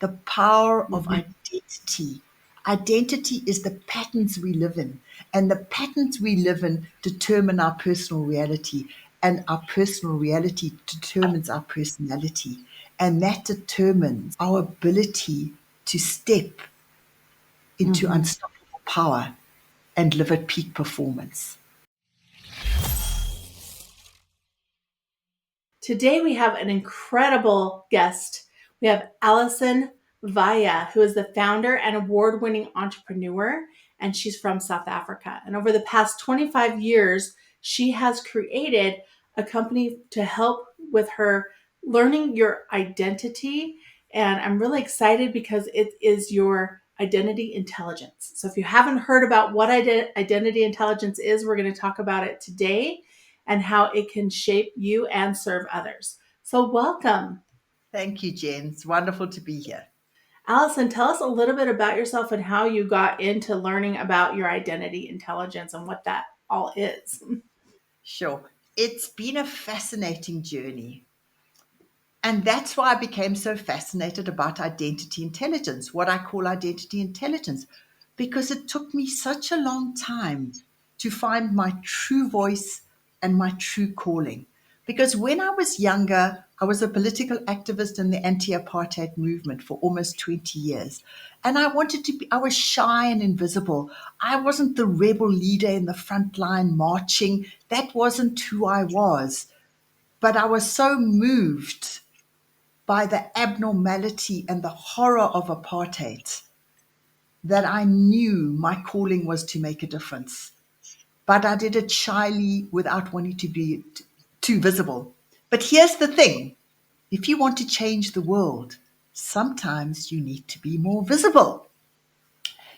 the power of Mhm. identity. Identity is the patterns we live in, and the patterns we live in determine our personal reality, and our personal reality determines our personality, and that determines our ability to step into Mhm. unstoppable power and live at peak performance. Today we have an incredible guest. We have Alison Weihe, who is the founder and award-winning entrepreneur, and she's from South Africa. And over the past 25 years, she has created a company to help with her learning your identity. And I'm really excited because it is your identity intelligence. So if you haven't heard about what identity intelligence is, we're going to talk about it today and how it can shape you and serve others. So welcome. Thank you, Jen. It's wonderful to be here. Alison, tell us a little bit about yourself and how you got into learning about your identity intelligence and what that all is. Sure. It's been a fascinating journey. And that's why I became so fascinated about identity intelligence, what I call identity intelligence, because it took me such a long time to find my true voice and my true calling. Because when I was younger, I was a political activist in the anti-apartheid movement for almost 20 years. And I wanted to be, I was shy and invisible. I wasn't the rebel leader in the front line marching. That wasn't who I was. But I was so moved by the abnormality and the horror of apartheid that I knew my calling was to make a difference. But I did it shyly without wanting to be too visible. But here's the thing, if you want to change the world, sometimes you need to be more visible.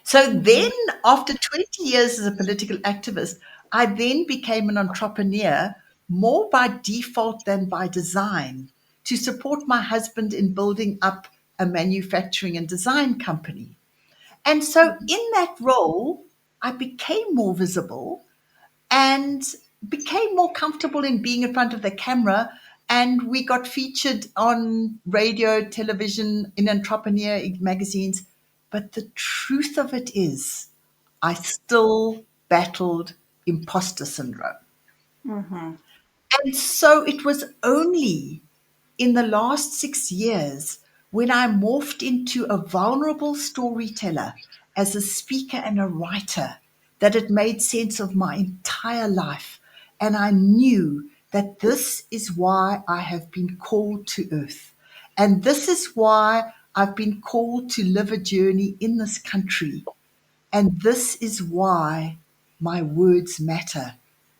So Mhm. then, after 20 years as a political activist, I then became an entrepreneur more by default than by design to support my husband in building up a manufacturing and design company. And so, in that role, I became more visible and became more comfortable in being in front of the camera. And we got featured on radio, television, in entrepreneur magazines. But the truth of it is, I still battled imposter syndrome. Mhm. And so it was only in the last 6 years when I morphed into a vulnerable storyteller as a speaker and a writer that it made sense of my entire life. And I knew that this is why I have been called to earth. And this is why I've been called to live a journey in this country. And this is why my words matter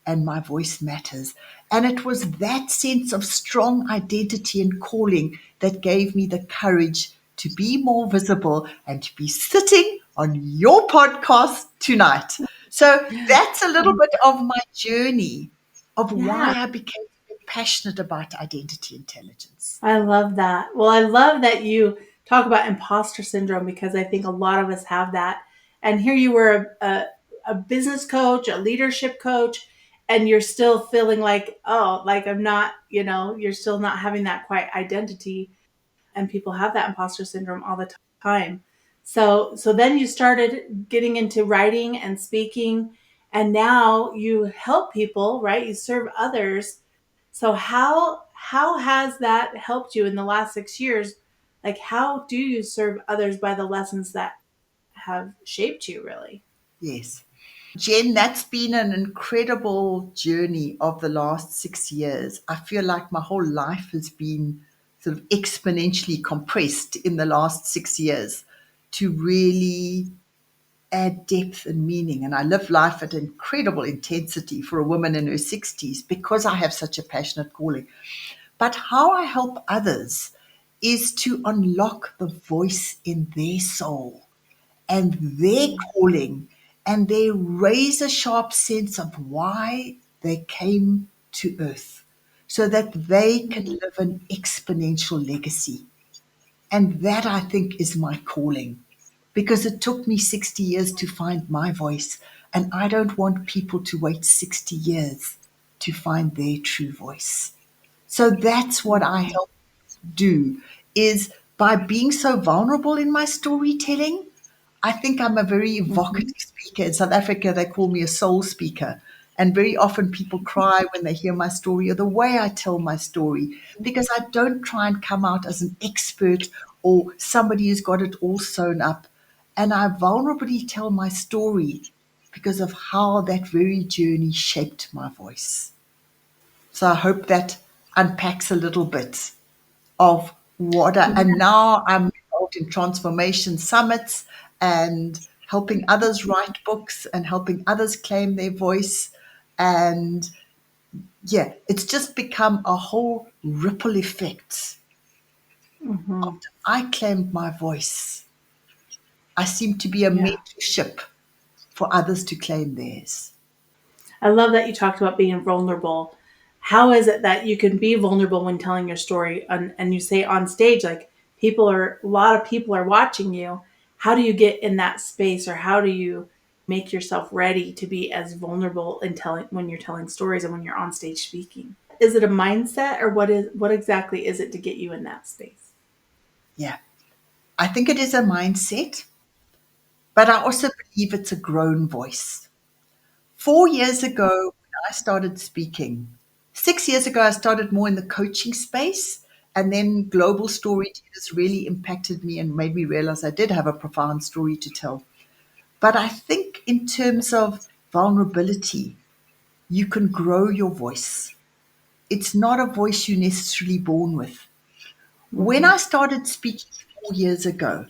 and my voice matters. And it was that sense of strong identity and calling that gave me the courage to be more visible and to be sitting on your podcast tonight. So that's a little bit of my journey of Yeah, why I became so passionate about identity intelligence. I love that. Well, I love that you talk about imposter syndrome because I think a lot of us have that. And here you were a business coach, a leadership coach, and you're still feeling like, oh, like I'm not, you're still not having that quite identity. And people have that imposter syndrome all the time. So then you started getting into writing and speaking, and now you help people, right? You serve others. So how has that helped you in the last 6 years? Like how do you serve others by the lessons that have shaped you really? Yes. Jen, that's been an incredible journey of the last 6 years. I feel like my whole life has been sort of exponentially compressed in the last 6 years to really add depth and meaning. And I live life at incredible intensity for a woman in her 60s because I have such a passionate calling. But how I help others is to unlock the voice in their soul and their calling and their razor sharp sense of why they came to earth so that they can live an exponential legacy. And that I think is my calling because it took me 60 years to find my voice. And I don't want people to wait 60 years to find their true voice. So that's what I help do is by being so vulnerable in my storytelling. I think I'm a very Mm-hmm. evocative speaker. In South Africa, they call me a soul speaker. And very often people cry when they hear my story or the way I tell my story, because I don't try and come out as an expert or somebody who's got it all sewn up. And I vulnerably tell my story because of how that very journey shaped my voice. So I hope that unpacks a little bit of what and now I'm involved in transformation summits and helping others write books and helping others claim their voice. And yeah, it's just become a whole ripple effect. Mm-hmm. After I claimed my voice, I seem to be a Yeah. mentorship for others to claim theirs. I love that you talked about being vulnerable. How is it that you can be vulnerable when telling your story and you say on stage, like a lot of people are watching you. How do you get in that space, or how do you make yourself ready to be as vulnerable in telling when you're telling stories and when you're on stage speaking? Is it a mindset, or what exactly is it to get you in that space? Yeah, I think it is a mindset, but I also believe it's a grown voice. 4 years ago, when I started speaking, 6 years ago, I started more in the coaching space. And then global storytellers really impacted me and made me realize I did have a profound story to tell. But I think, in terms of vulnerability, you can grow your voice. It's not a voice you're necessarily born with. When Mm-hmm. I started speaking 4 years ago,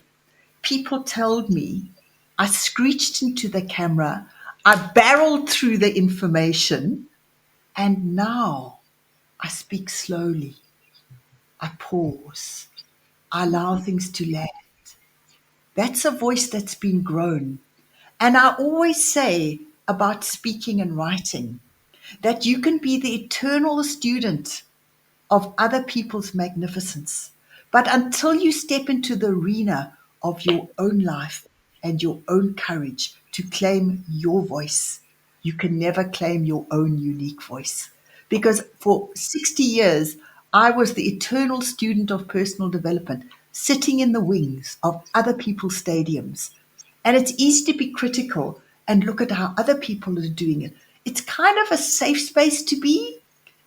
people told me I screeched into the camera, I barreled through the information. And now I speak slowly. I pause. I allow things to land. That's a voice that's been grown. And I always say about speaking and writing that you can be the eternal student of other people's magnificence. But until you step into the arena of your own life and your own courage to claim your voice, you can never claim your own unique voice. Because for 60 years, I was the eternal student of personal development, sitting in the wings of other people's stadiums. And it's easy to be critical and look at how other people are doing it. It's kind of a safe space to be.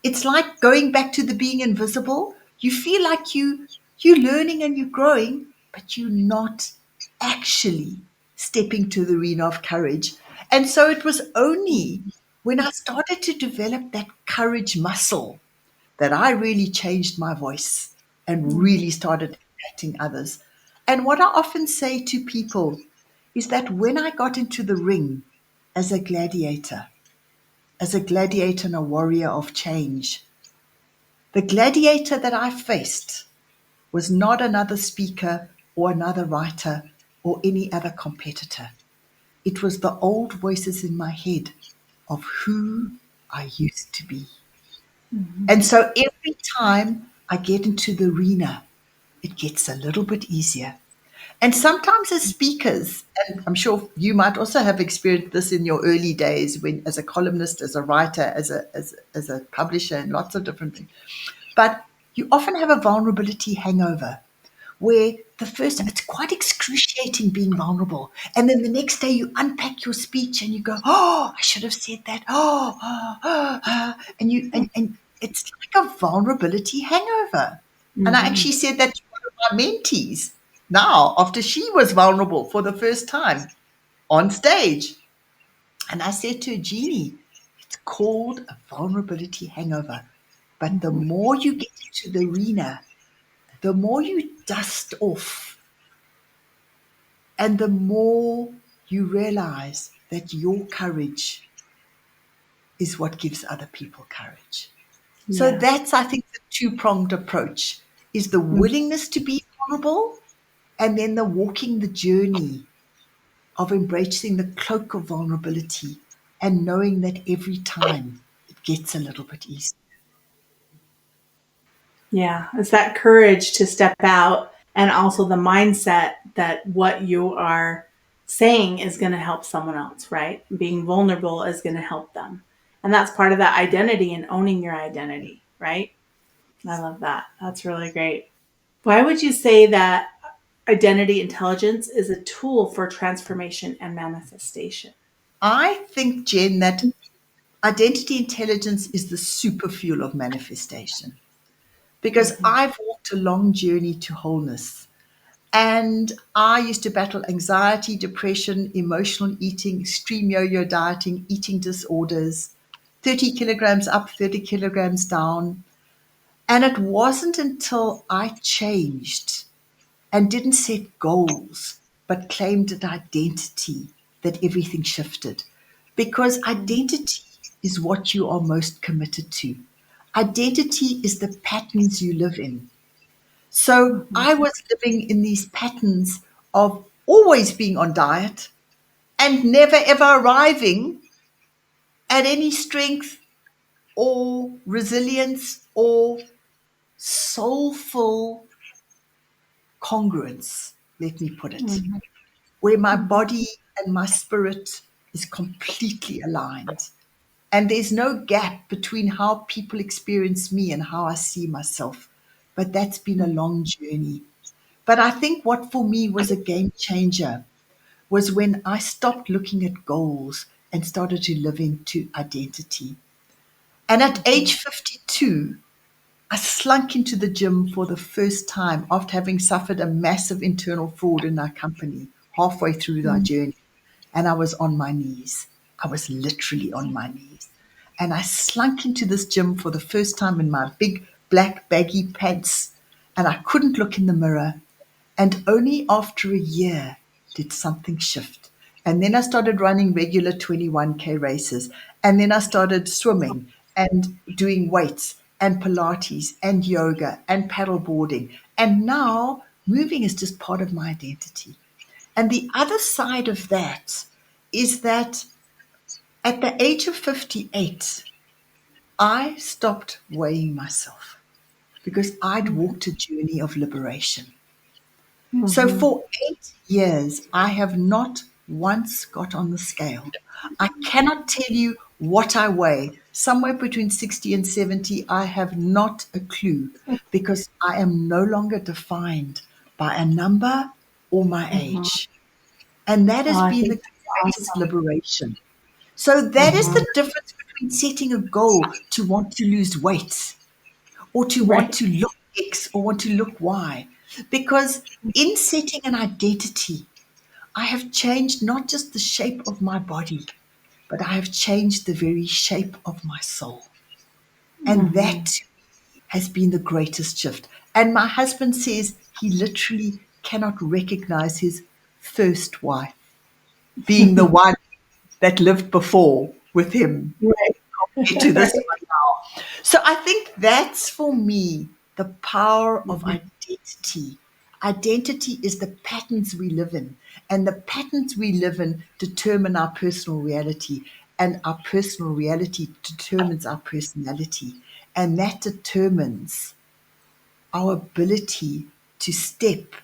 It's like going back to the being invisible. You feel like you're learning and you're growing, but you're not actually stepping to the arena of courage. And so it was only when I started to develop that courage muscle that I really changed my voice and Mm-hmm. really started impacting others. And what I often say to people is that when I got into the ring as a gladiator, and a warrior of change, the gladiator that I faced was not another speaker or another writer or any other competitor. It was the old voices in my head of who I used to be. And so every time I get into the arena, it gets a little bit easier. And sometimes as speakers, and I'm sure you might also have experienced this in your early days when as a columnist, as a writer, as a publisher, and lots of different things. But you often have a vulnerability hangover where the first it's quite excruciating being vulnerable. And then the next day you unpack your speech and you go, oh, I should have said that. And and it's like a vulnerability hangover. And I Mm-hmm. actually said that to one of my mentees now after she was vulnerable for the first time on stage. And I said to her, Jeannie, it's called a vulnerability hangover. But the Mm-hmm. more you get into the arena, the more you dust off and the more you realize that your courage is what gives other people courage. So Yeah. that's, I think, the two-pronged approach is the willingness to be vulnerable and then the walking the journey of embracing the cloak of vulnerability and knowing that every time it gets a little bit easier. Yeah, it's that courage to step out, and also the mindset that what you are saying is going to help someone else, right? Being vulnerable is going to help them. And that's part of that identity and owning your identity, right? I love that. That's really great. Why would you say that identity intelligence is a tool for transformation and manifestation? I think, Jen, that identity intelligence is the super fuel of manifestation because Mm-hmm. I've walked a long journey to wholeness. And I used to battle anxiety, depression, emotional eating, extreme yo yo dieting, eating disorders, 30 kilograms up, 30 kilograms down. And it wasn't until I changed and didn't set goals, but claimed an identity that everything shifted. Because identity is what you are most committed to. Identity is the patterns you live in. So Mm-hmm. I was living in these patterns of always being on diet and never ever arriving at any strength or resilience or soulful congruence, let me put it, Mm-hmm. where my body and my spirit is completely aligned. And there's no gap between how people experience me and how I see myself. But that's been a long journey. But I think what for me was a game changer was when I stopped looking at goals and started to live into identity. And at Mm-hmm. age 52, I slunk into the gym for the first time after having suffered a massive internal fraud in our company halfway through our journey. And I was on my knees. I was literally on my knees. And I slunk into this gym for the first time in my big black baggy pants. And I couldn't look in the mirror. And only after a year did something shift. And then I started running regular 21K races. And then I started swimming and doing weights and Pilates and yoga and paddleboarding. And now moving is just part of my identity. And the other side of that is that at the age of 58, I stopped weighing myself because I'd walked a journey of liberation. So Mm-hmm. for 8 years, I have not once got on the scale. I cannot tell you what I weigh. Somewhere between 60 and 70, I have not a clue because I am no longer defined by a number or my Mm-hmm. age. And that Oh, has I been think the that's greatest awesome. liberation. So that is Mm-hmm. the difference between setting a goal to want to lose weight or to want Right. to look X or want to look Y. Because in setting an identity, I have changed not just the shape of my body, but I have changed the very shape of my soul. And Mm-hmm. that has been the greatest shift. And my husband says he literally cannot recognize his first wife being the one that lived before with him Right. to this Right. one now. So I think that's for me the power of Mm-hmm. identity. Identity is the patterns we live in, and the patterns we live in determine our personal reality, and our personal reality determines our personality, and that determines our ability to step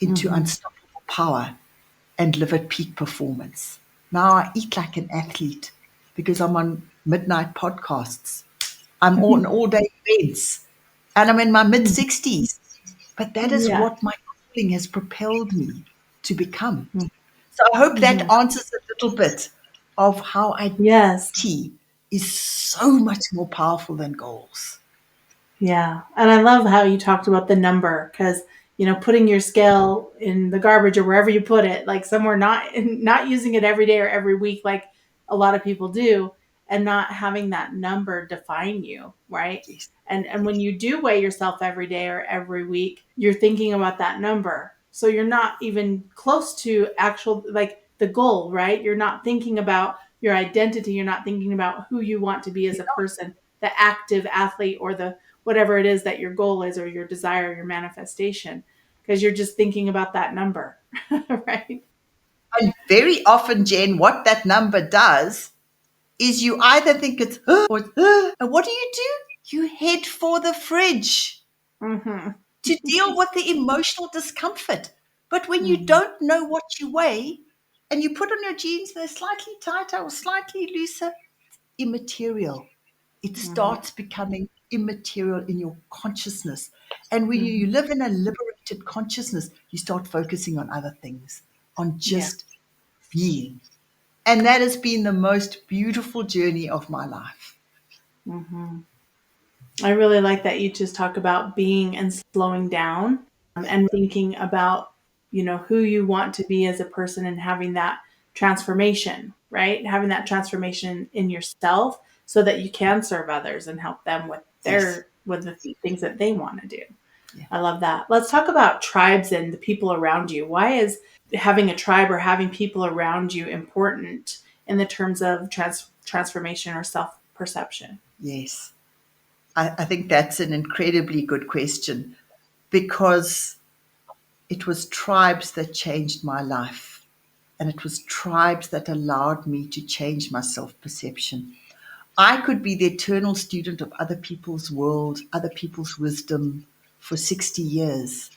into Mm-hmm. unstoppable power and live at peak performance. Now I eat like an athlete because I'm on midnight podcasts. I'm on all day events and I'm in my mid 60s. But that is Yeah. what my calling has propelled me to become. So I hope Mm-hmm. that answers a little bit of how Yes. identity is so much more powerful than goals. Yeah. And I love how you talked about the number because, putting your scale in the garbage or wherever you put it, like somewhere not using it every day or every week like a lot of people do, and not having that number define you, right? Yes, And when yes. you do weigh yourself every day or every week, you're thinking about that number. So you're not even close to actual like the goal, right? You're not thinking about your identity, you're not thinking about who you want to be as a person, the active athlete or the whatever it is that your goal is or your desire, your manifestation, because you're just thinking about that number, right? And very often, Jen, what that number does is you either think it's or and what do? You head for the fridge Mm-hmm. to deal with the emotional discomfort. But when you Mm-hmm. don't know what you weigh and you put on your jeans and they're slightly tighter or slightly looser, immaterial. It Mm-hmm. starts becoming immaterial in your consciousness. And when you live in a liberated consciousness, you start focusing on other things, on Yeah. just being. And that has been the most beautiful journey of my life. Hmm. I really like that you just talk about being and slowing down, Yeah. and thinking about, who you want to be as a person and having that transformation, right? Having that transformation in yourself so that you can serve others and help them with Yes. the things that they want to do. Yeah. I love that. Let's talk about tribes and the people around you. Why is having a tribe or having people around you important in the terms of transformation or self perception? Yes. I think that's an incredibly good question because it was tribes that changed my life. And it was tribes that allowed me to change my self perception. I could be the eternal student of other people's world, other people's wisdom for 60 years.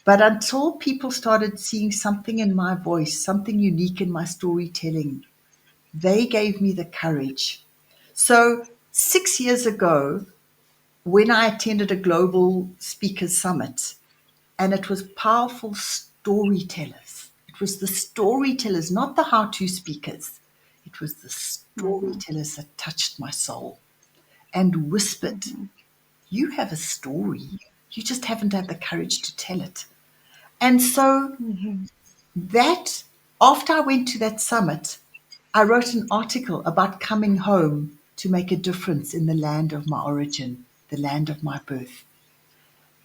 But until people started seeing something in my voice, something unique in my storytelling, they gave me the courage. So 6 years ago, when I attended a global speakers summit, and it was powerful storytellers. It was the storytellers, not the how to speakers. It was the Mm-hmm. storytellers that touched my soul and whispered, Mm-hmm. "You have a story. You just haven't had the courage to tell it." And so Mm-hmm. that, after I went to that summit, I wrote an article about coming home to make a difference in the land of my origin, the land of my birth.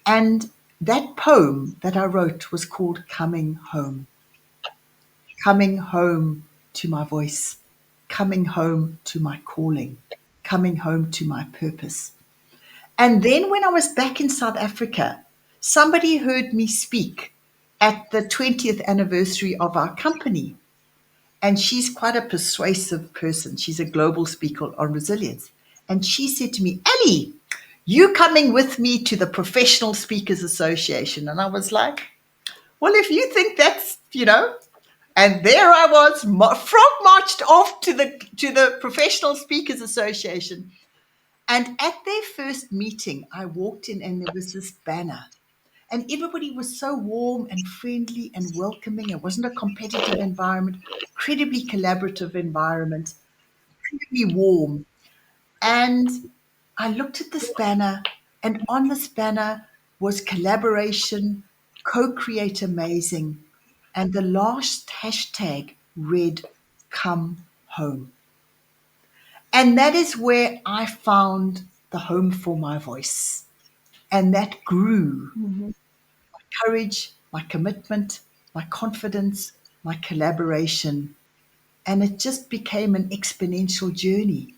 And that poem that I wrote was called Coming home to my voice, coming home to my calling, coming home to my purpose. And then when I was back in South Africa, somebody heard me speak at the 20th anniversary of our company. And she's quite a persuasive person. She's a global speaker on resilience. And she said to me, "Ellie, you coming with me to the Professional Speakers Association?" And I was like, "Well, if you think that's. And there I was, frog marched off to the Professional Speakers Association. And at their first meeting, I walked in and there was this banner. And everybody was so warm and friendly and welcoming. It wasn't a competitive environment, incredibly collaborative environment, incredibly warm. And I looked at this banner, and on this banner was collaboration, co create amazing. And the last hashtag read, "Come home." And that is where I found the home for my voice. And that grew Mm-hmm. courage, my commitment, my confidence, my collaboration. And it just became an exponential journey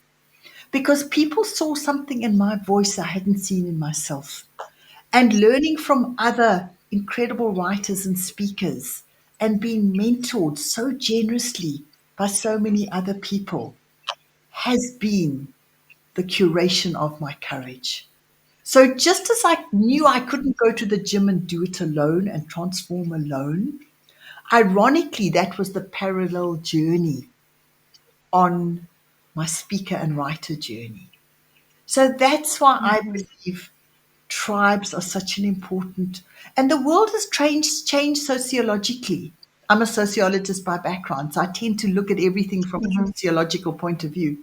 because people saw something in my voice I hadn't seen in myself. And learning from other incredible writers and speakers and being mentored so generously by so many other people has been the curation of my courage. So just as I knew I couldn't go to the gym and do it alone and transform alone, ironically, that was the parallel journey on my speaker and writer journey. So that's why I Mm-hmm. believe tribes are such an important, and the world has changed sociologically. I'm a sociologist by background, so I tend to look at everything from a Mm-hmm. sociological point of view.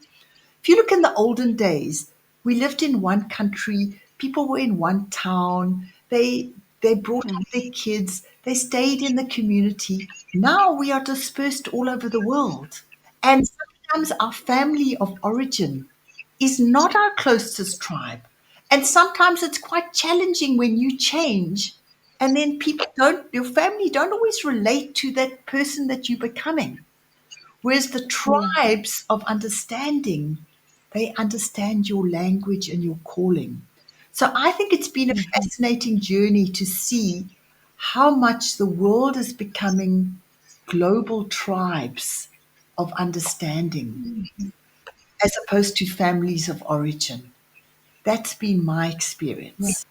If you look in the olden days, we lived in one country, people were in one town, they brought up their kids, they stayed in the community. Now we are dispersed all over the world. And sometimes our family of origin is not our closest tribe. And sometimes it's quite challenging when you change and then your family don't always relate to that person that you're becoming. Whereas the Yeah. tribes of understanding, they understand your language and your calling. So I think it's been a Mm-hmm. fascinating journey to see how much the world is becoming global tribes of understanding as opposed to families of origin. That's been my experience.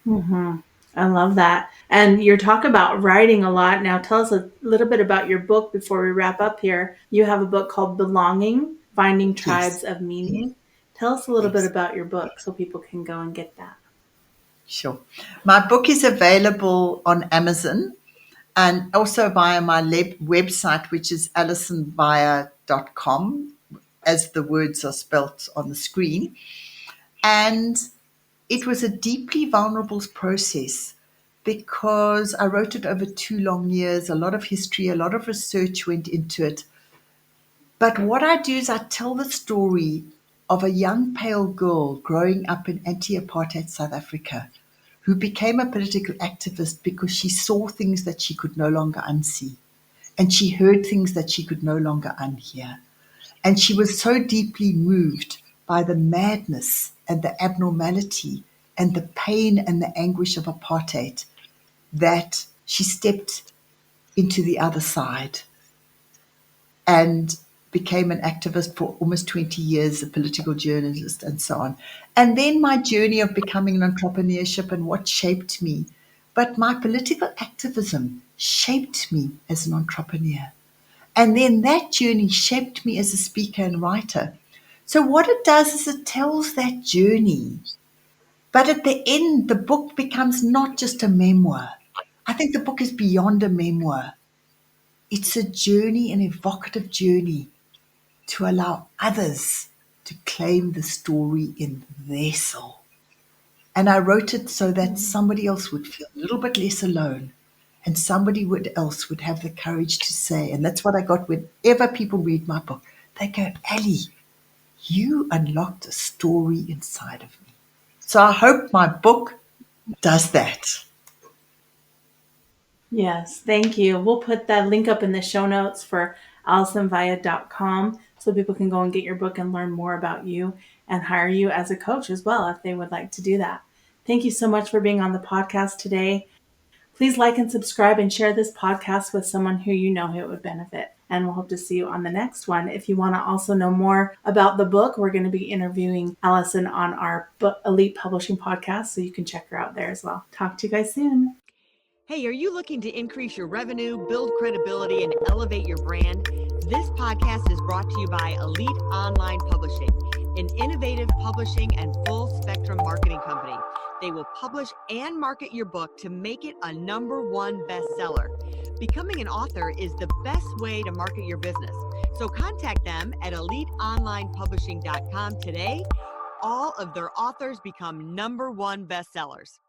Mm-hmm. I love that. And you're talking about writing a lot. Now, tell us a little bit about your book before we wrap up here. You have a book called Belonging: Finding Yes. Tribes of Meaning. Tell us a little bit Yes. about your book so people can go and get that. Sure. My book is available on Amazon and also via my website, which is alisonweihe.com, as the words are spelt on the screen. And it was a deeply vulnerable process because I wrote it over 2 long years. A lot of history, a lot of research went into it. But what I do is I tell the story of a young pale girl growing up in anti-apartheid South Africa who became a political activist because she saw things that she could no longer unsee, and she heard things that she could no longer unhear. And she was so deeply moved by the madness and the abnormality and the pain and the anguish of apartheid that she stepped into the other side and became an activist for almost 20 years, a political journalist, and so on. And then my journey of becoming an entrepreneurship and what shaped me. But my political activism shaped me as an entrepreneur. And then that journey shaped me as a speaker and writer. So, what it does is it tells that journey. But at the end, the book becomes not just a memoir. I think the book is beyond a memoir. It's a journey, an evocative journey to allow others to claim the story in their soul. And I wrote it so that somebody else would feel a little bit less alone and somebody else would have the courage to say, and that's what I got whenever people read my book. They go, Ali, you unlocked a story inside of me. So I hope my book does that. Yes, thank you. We'll put that link up in the show notes for alisonweihe.com so people can go and get your book and learn more about you and hire you as a coach as well if they would like to do that. Thank you so much for being on the podcast today. Please like and subscribe and share this podcast with someone who you know who it would benefit. And we'll hope to see you on the next one. If you want to also know more about the book, we're going to be interviewing Alison on our Elite Publishing podcast, so you can check her out there as well. Talk to you guys soon. Hey, are you looking to increase your revenue, build credibility, and elevate your brand? This podcast is brought to you by Elite Online Publishing, an innovative publishing and full-spectrum marketing company. They will publish and market your book to make it a #1 bestseller. Becoming an author is the best way to market your business. So contact them at eliteonlinepublishing.com today. All of their authors become #1 bestsellers.